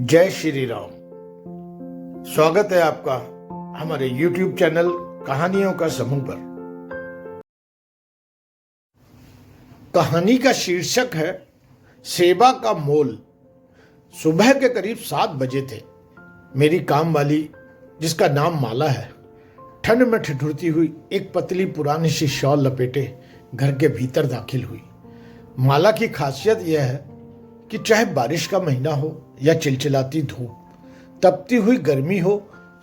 जय श्री राम। स्वागत है आपका हमारे YouTube चैनल कहानियों का समूह पर। कहानी का शीर्षक है सेवा का मोल। सुबह के करीब 7 बजे थे। मेरी काम वाली, जिसका नाम माला है, ठंड में ठिठुरती हुई एक पतली पुरानी सी शॉल लपेटे घर के भीतर दाखिल हुई। माला की खासियत यह है कि चाहे बारिश का महीना हो या चिलचिलाती धूप, तपती हुई गर्मी हो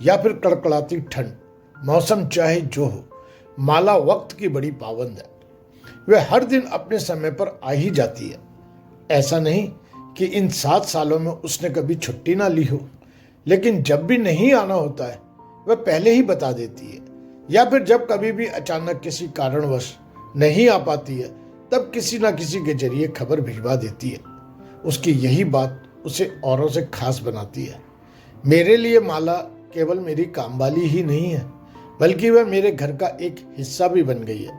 या फिर कड़कड़ाती ठंड, मौसम चाहे जो हो, माला वक्त की बड़ी पाबंद है। वह हर दिन अपने समय पर आ ही जाती है। ऐसा नहीं कि इन 7 सालों में उसने कभी छुट्टी ना ली हो, लेकिन जब भी नहीं आना होता है वह पहले ही बता देती है, या फिर जब कभी भी अचानक किसी कारणवश नहीं आ पाती है तब किसी ना किसी के जरिए खबर भिजवा देती है। उसकी यही बात उसे औरों से खास बनाती है। मेरे लिए माला केवल मेरी कामवाली ही नहीं है, बल्कि वह मेरे घर का एक हिस्सा भी बन गई है।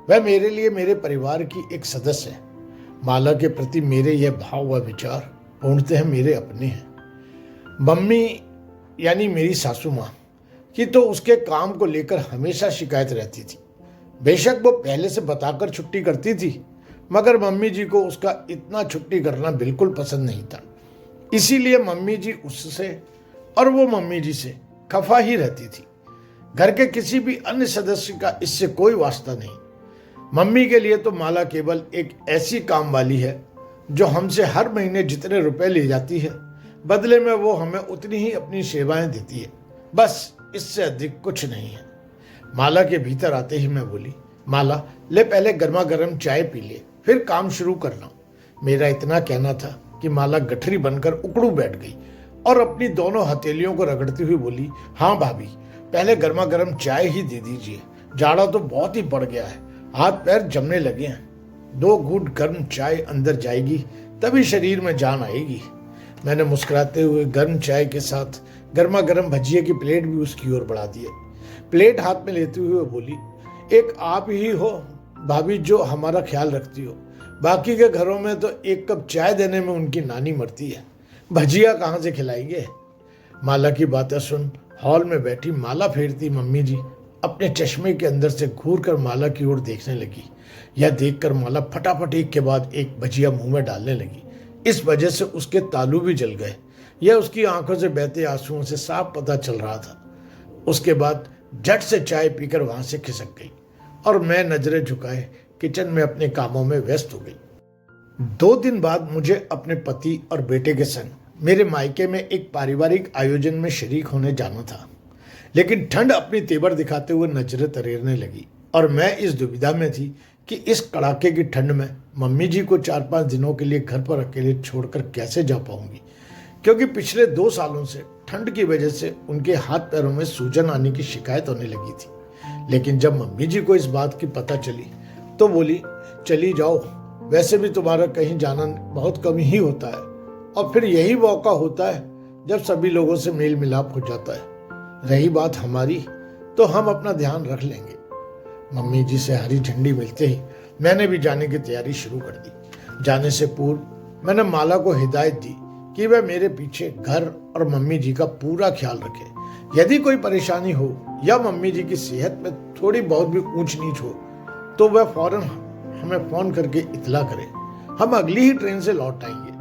वह मेरे लिए मेरे परिवार की एक सदस्य है। माला के प्रति मेरे यह भाव व विचार पूर्णतः मेरे अपने हैं। मम्मी यानी मेरी सासू माँ की तो उसके काम को लेकर हमेशा शिकायत रहती थी। बेशक वो पहले से बताकर छुट्टी करती थी, मगर मम्मी जी को उसका इतना छुट्टी करना बिल्कुल पसंद नहीं था। इसीलिए मम्मी जी उससे और वो मम्मी जी से खफा ही रहती थी। घर के किसी भी अन्य सदस्य का इससे कोई वास्ता नहीं। मम्मी के लिए तो माला केवल एक ऐसी काम वाली है जो हमसे हर महीने जितने रुपए ले जाती है, बदले में वो हमें उतनी ही अपनी सेवाएं देती है। बस इससे अधिक कुछ नहीं है। माला के भीतर आते ही मैं बोली, माला ले पहले गर्मा गर्म चाय पी ले, फिर काम शुरू करना। मेरा इतना कहना था कि माला गठरी बनकर उकड़ू बैठ गई और अपनी दोनों हथेलियों को रगड़ती हुई बोली, हाँ भाभी, पहले गर्मा गर्म चाय ही दे दीजिए। जाड़ा तो बहुत ही बढ़ गया है, हाथ पैर जमने लगे हैं। 2 घूंट गर्म चाय अंदर जाएगी तभी शरीर में जान आएगी। मैंने मुस्कुराते हुए गर्म चाय के साथ गर्मा गर्म भजिए की प्लेट भी उसकी ओर बढ़ा दी। प्लेट हाथ में लेते हुए बोली, एक आप ही हो भाभी जो हमारा ख्याल रखती हो। बाकी के घरों में तो एक कप चाय देने में उनकी नानी मरती है, भजिया कहाँ से खिलाएंगे। माला की बातें सुन हॉल में बैठी माला फेरती मम्मी जी अपने चश्मे के अंदर से घूर कर माला की ओर देखने लगी। यह देखकर माला फटाफट एक के बाद एक भजिया मुंह में डालने लगी। इस वजह से उसके तालू भी जल गए। यह उसकी आंखों से बहते आंसुओं से साफ पता चल रहा था। उसके बाद झट से चाय पीकर वहां से खिसक गई और मैं नजरें झुकाए किचन में अपने कामों में व्यस्त हो गई। 2 दिन बाद मुझे अपने पति और बेटे के संग मेरे मायके में एक पारिवारिक आयोजन में शरीक होने जाना था, लेकिन ठंड अपनी तेवर दिखाते हुए नजरें तरेरने लगी और मैं इस दुविधा में थी कि इस कड़ाके की ठंड में मम्मी जी को 4-5 दिनों के लिए घर पर अकेले छोड़कर कैसे जा पाऊंगी, क्योंकि पिछले 2 सालों से ठंड की वजह से उनके हाथ पैरों में सूजन आने की शिकायत होने लगी थी। लेकिन जब मम्मी जी को इस बात की पता चली तो बोली, चली जाओ, वैसे भी तुम्हारा कहीं जाना बहुत कम ही होता है और फिर यही मौका होता है जब सभी लोगों से मेल मिलाप हो जाता है। रही बात हमारी तो हम अपना ध्यान रख लेंगे। मम्मी जी से हरी झंडी मिलते ही मैंने भी जाने की तैयारी शुरू कर दी। जाने से पूर्व मैंने माला को हिदायत दी कि वह मेरे पीछे घर और मम्मी जी का पूरा ख्याल रखे। यदि कोई परेशानी हो या मम्मी जी की सेहत में थोड़ी बहुत भी ऊंच नीच हो तो वह फौरन हमें फोन करके इतला करे। हम अगली ही ट्रेन से लौट आएंगे।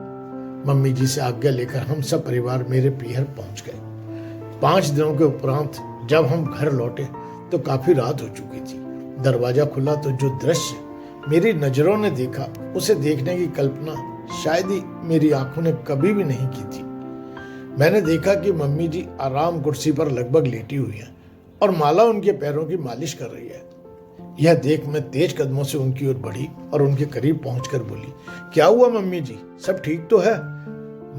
मम्मी जी से आज्ञा लेकर हम सब परिवार मेरे पीहर पहुंच गए। 5 दिनों के उपरांत जब हम घर लौटे तो काफी रात हो चुकी थी। दरवाजा खुला तो जो दृश्य मेरी नजरों ने देखा, उसे देखने की कल्पना शायद ही मेरी आंखों ने कभी भी नहीं की थी। मैंने देखा कि मम्मी जी आराम कुर्सी पर लगभग लेटी हुई है और माला उनके पैरों की मालिश कर रही है। यह देख मैं तेज कदमों से उनकी ओर बढ़ी और उनके करीब पहुंचकर बोली, क्या हुआ मम्मी जी, सब ठीक तो है?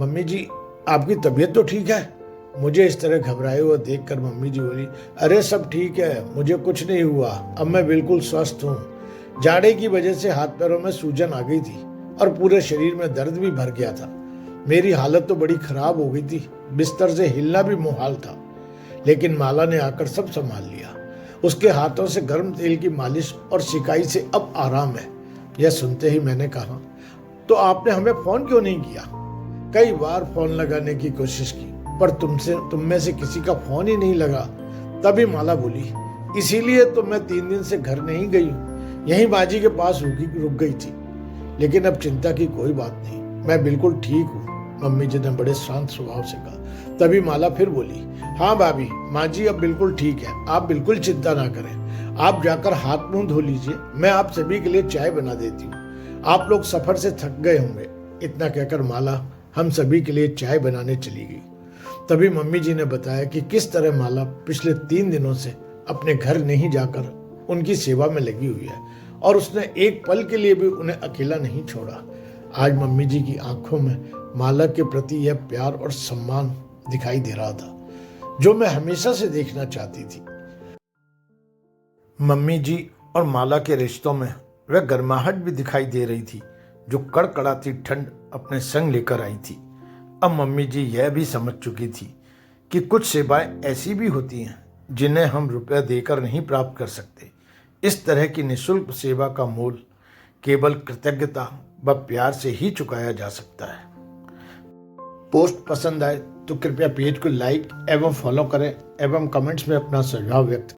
मम्मी जी, आपकी तबीयत तो ठीक है? मुझे इस तरह घबराए हुए देखकर मम्मी जी बोली, अरे सब ठीक है, मुझे कुछ नहीं हुआ, अब मैं बिल्कुल स्वस्थ हूँ। जाड़े की वजह से हाथ पैरों में सूजन आ गई थी और पूरे शरीर में दर्द भी भर गया था। मेरी हालत तो बड़ी खराब हो गई थी, बिस्तर से हिलना भी मुहाल था। लेकिन माला ने आकर सब संभाल लिया। उसके हाथों से गर्म तेल की मालिश और सिकाई से अब आराम है। यह सुनते ही मैंने कहा, तो आपने हमें फोन क्यों नहीं किया? कई बार फोन लगाने की कोशिश की, पर तुम में से किसी का फोन ही नहीं लगा। तभी माला बोली, इसीलिए तो मैं 3 दिन से घर नहीं गई हूँ, यहीं बाजी के पास रुक गई थी। लेकिन अब चिंता की कोई बात नहीं, मैं बिल्कुल ठीक हूँ, मम्मी जी ने बड़े शांत स्वभाव से कहा। तभी माला फिर बोली, हाँ भाभी, माँ जी अब बिल्कुल ठीक है, आप बिल्कुल चिंता ना करें। आप जाकर हाथ मुंह धो लीजिए, मैं आप सभी के लिए चाय बना देती हूँ। आप लोग सफर से थक गए होंगे। इतना कहकर माला हम सभी के लिए चाय बनाने चली गई। तभी मम्मी जी ने बताया कि किस तरह माला पिछले 3 दिनों से अपने घर नहीं जाकर उनकी सेवा में लगी हुई है और उसने एक पल के लिए भी उन्हें अकेला नहीं छोड़ा। आज मम्मी जी की आंखों में माला के प्रति यह प्यार और सम्मान दिखाई दे रहा था, जो मैं हमेशा से देखना चाहती थी। मम्मी जी और माला के रिश्तों में वह गर्माहट भी दिखाई दे रही थी, जो कड़कड़ाती ठंड अपने संग लेकर आई थी। अब मम्मी जी यह भी समझ चुकी थी कि कुछ सेवाएं ऐसी भी होती हैं जिन्हें हम रुपया देकर नहीं प्राप्त कर सकते। इस तरह की निःशुल्क सेवा का मोल केवल कृतज्ञता व प्यार से ही चुकाया जा सकता है। पोस्ट पसंद आए तो कृपया पेज को लाइक एवं फॉलो करें एवं कमेंट्स में अपना सुझाव व्यक्त